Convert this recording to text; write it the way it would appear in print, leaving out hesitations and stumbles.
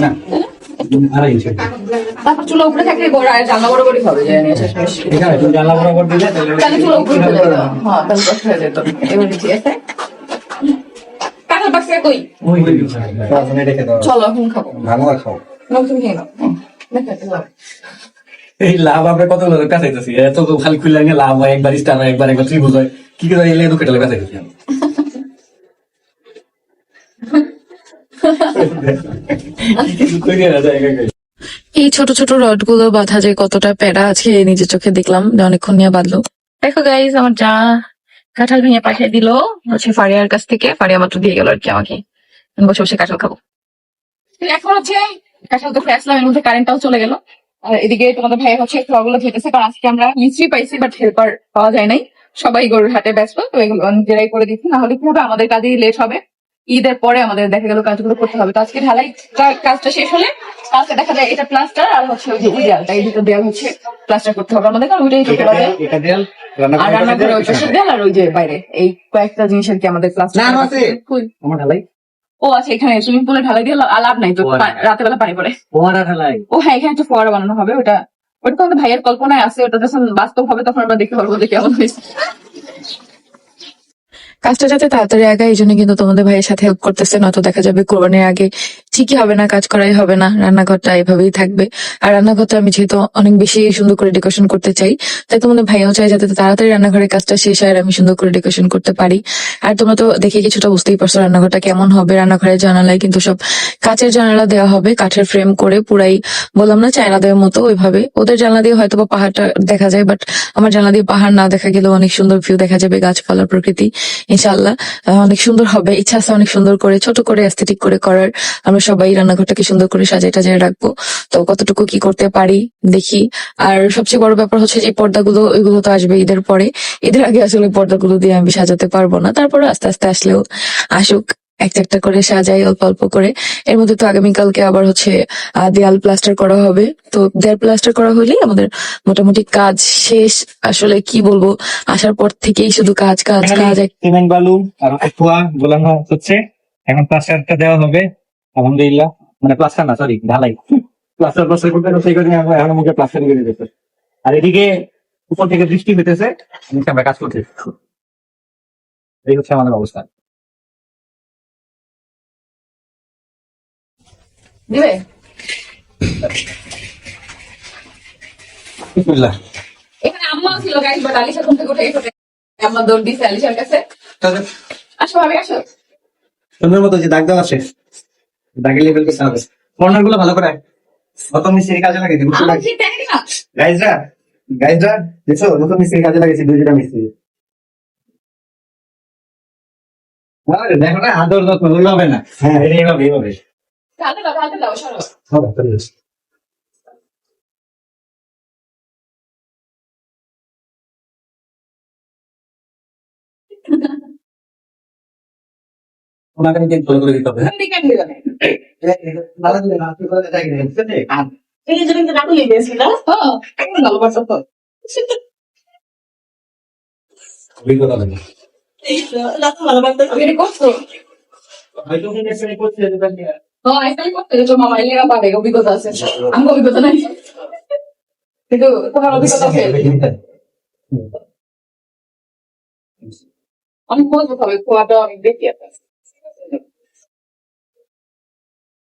না, আড়াই ইঞ্চি। তারপর চুলা উপরে থাকলে জানলা বড় করে হবে যে নিয়ে শেষ এখানে তুমি জানলা বরাবর দিলে তাহলে চুলা উপরে চলে যেত। হ্যাঁ তাহলে কষ্ট হয়ে যেত। এবার ঠিক আছে কাঁঠাল পাকছে কই ওই ওখানে রেখে দাও। চলো এখন খাবো ভালো আর খাও। নতুন খেয়ে নাও এই লাভ আমরা কত পেঁচাইতেছি, এত তো খালি খুলে নিয়ে লাভ হয়, একবার স্টার হয়, একবার ত্রিভুজ হয়, কি করে এলে এত কেটে পেঁচাইতেছি আমি। কিছু করিয়ে না যায় একা করে। এই ছোট ছোট রড গুলো বাঁধা যে কতটা প্যারা আছে নিজের চোখে দেখলাম যে অনেকক্ষণ নিয়ে বাঁধলো। দেখো গাইজ আমার যা কাঁঠাল ভেঙে পাঠিয়ে দিল হচ্ছে ফারিয়ার কাছ থেকে। ফারিয়া মাত্র দিয়ে গেল আর কি আমাকে। আমি বসে বসে কাঁঠাল খাবো। এখন হচ্ছে কাঁঠাল তো খেয়ে আসলাম, এর মধ্যে কারেন্টটাও চলে গেল। আর এদিকে তোমাদের ভাই হচ্ছে খাওয়াগুলো খেতেছে, কারণ আজকে আমরা মিস্ত্রি পাইছি বাট হেল্পার পাওয়া যায় নাই, সবাই গরুর হাটে ব্যস্ত, তো এগুলো নিজেরাই করে দিচ্ছি, না হলে কি হবে আমাদের কাজেই লেট হবে। ঈদের পরে আমাদের দেখা গেল কাজগুলো করতে হবে। তো আজকে ঢালাই কাজটা শেষ হলে কালকে দেখা যায় এটা প্লাস্টার আর হচ্ছে ওই যে দেয়ালটা, এই দুটো দেয়াল হচ্ছে প্লাস্টার করতে হবে আমাদের, কারণ ওইটাই ঢুকে বাজে। এটা দেয়াল আর রান্নাঘরে ওই পাশের দেয়াল আর ওই যে বাইরে এই কয়েকটা জিনিস আর কি আমাদের প্লাস্টার আমার ঢালাই ও আচ্ছা এখানে সুইমিং পুলে ঢালাই দিয়ে লাভ নাই তো, রাতের বেলা পানি পড়ে। ফোয়ারা ঢালাই। ও হ্যাঁ এখানে একটা ফোয়ারা বানানো হবে, ওটা ওটা তো আমাদের ভাইয়ের কল্পনায় আছে, ওটা যখন বাস্তব হবে তখন আমরা দেখতে পারবো যে কেমন হয়েছে। কাজটা যাতে তাড়াতাড়ি আগে এই জন্য কিন্তু তোমাদের ভাইয়ের সাথে হেল্প করতেছে, নয়তো দেখা যাবে কোরবানির আগে ঠিকই হবে না, কাজ করাই হবে না, রান্নাঘরটা এভাবেই থাকবে। আর রান্নাঘরটা আমি যেহেতু অনেক বেশি সুন্দর করে ডেকোরেশন করতে চাই, তাই তোমাদের ভাইয়াও চাই যাতে তাড়াতাড়ি রান্নাঘরের কাজটা শেষ হয় আর আমি সুন্দর করে ডেকোরেশন করতে পারি। আর তোমরা তো দেখে কিছুটা বুঝতেই পারছো রান্নাঘরটা কেমন হবে। রান্নাঘরের জানালায় কিন্তু সব কাঁচের জানালা দেওয়া হবে, কাঠের ফ্রেম করে পুরাই বললাম না চায়না দেওয়ার মতো ওইভাবে। ওদের জানলা দিয়ে হয়তো বা পাহাড়টা দেখা যায়, বাট আমার জানলা দিয়ে পাহাড় না দেখা গেলেও অনেক সুন্দর ভিউ দেখা যাবে, গাছপালা, প্রকৃতি। ইনশাআল্লাহ অনেক সুন্দর হবে। ইচ্ছা আছে অনেক সুন্দর করে ছোট করে অ্যাস্থেটিক করে করার। আমরা সবাই রান্নাঘরটাকে সুন্দর করে সাজাই টাজাই রাখবো। তো কতটুকু কি করতে পারি দেখি। আর সবচেয়ে বড় ব্যাপার হচ্ছে যে পর্দাগুলো, ওইগুলো তো আসবে ঈদের পরে। ঈদের আগে আসলে পর্দাগুলো দিয়ে আমি সাজাতে পারবো না, তারপরে আস্তে আস্তে আসলেও আসুক, একটা একটা করে সাজাই অল্প অল্প করে। এর মধ্যে তো আগামীকালকে আবার হচ্ছে দেয়াল প্লাস্টার করা হবে। তো দেয়াল প্লাস্টার করা হলেই আমাদের মোটামুটি কাজ শেষ। আসলে কি বলবো, আসার পর থেকেই শুধু কাজ কাজ কাজ। সিমেন্ট বালু আর খোয়া গোলানো হচ্ছে, এখন প্লাস্টারটা দেওয়া হবে আলহামদুলিল্লাহ। মানে প্লাস্টার না, সরি ঢালাই। প্লাস্টার করতে সেই করে এখন মুখে প্লাস্টার করে দিতেছে। আর এদিকে উপর থেকে বৃষ্টি হইতেছে, নিচে আমরা কাজ করতেছি। এই হচ্ছে আমাদের অবস্থা। দিবে বিসমিল্লাহ। এখানে আম্মাও ছিল গাইস, বাট আলিশা ঘুম থেকে উঠে গেছে, আম্মা দৌড় দিছে আলিশার কাছে। আসো ভাবি আসো। সুন্দর মতো যে দাগ দেওয়া আছে, দাগের লেভেল করতে হবে। কর্নার গুলো ভালো করে নতুন মিস্ত্রি কাজে লাগাইছি। আমার কি দেখি না গাইজরা গাইজরা দেখছো, নতুন মিস্ত্রি কাজে লাগাইছি, দুইটা মিস্ত্রি। দেখো না, আদর যত্ন ওইভাবে না। হ্যাঁ এইভাবে এইভাবে। ঢালতে দাও সরো। হবে, চলে যাচ্ছে। ওনাকে নিজে ফলো করে দিতে হবে। তুমি কেন দিবে না এই যে কিন্তু নাটু গেছিল ভালো পারছো তো। অভিজ্ঞতা লাগে। এই তো নাটু ভালো লাগতো তুমি এটা করছো? হয়তো উনি এখানে করছে, হ্যাঁ এটাই করতে যে মামা ইলেরা পাবে, অভিজ্ঞতা আছে, আমার অভিজ্ঞতা নাই, কিন্তু তোমার অভিজ্ঞতা আছে। অনেক মজবুত হবে খোয়াটা, অনেক দেখি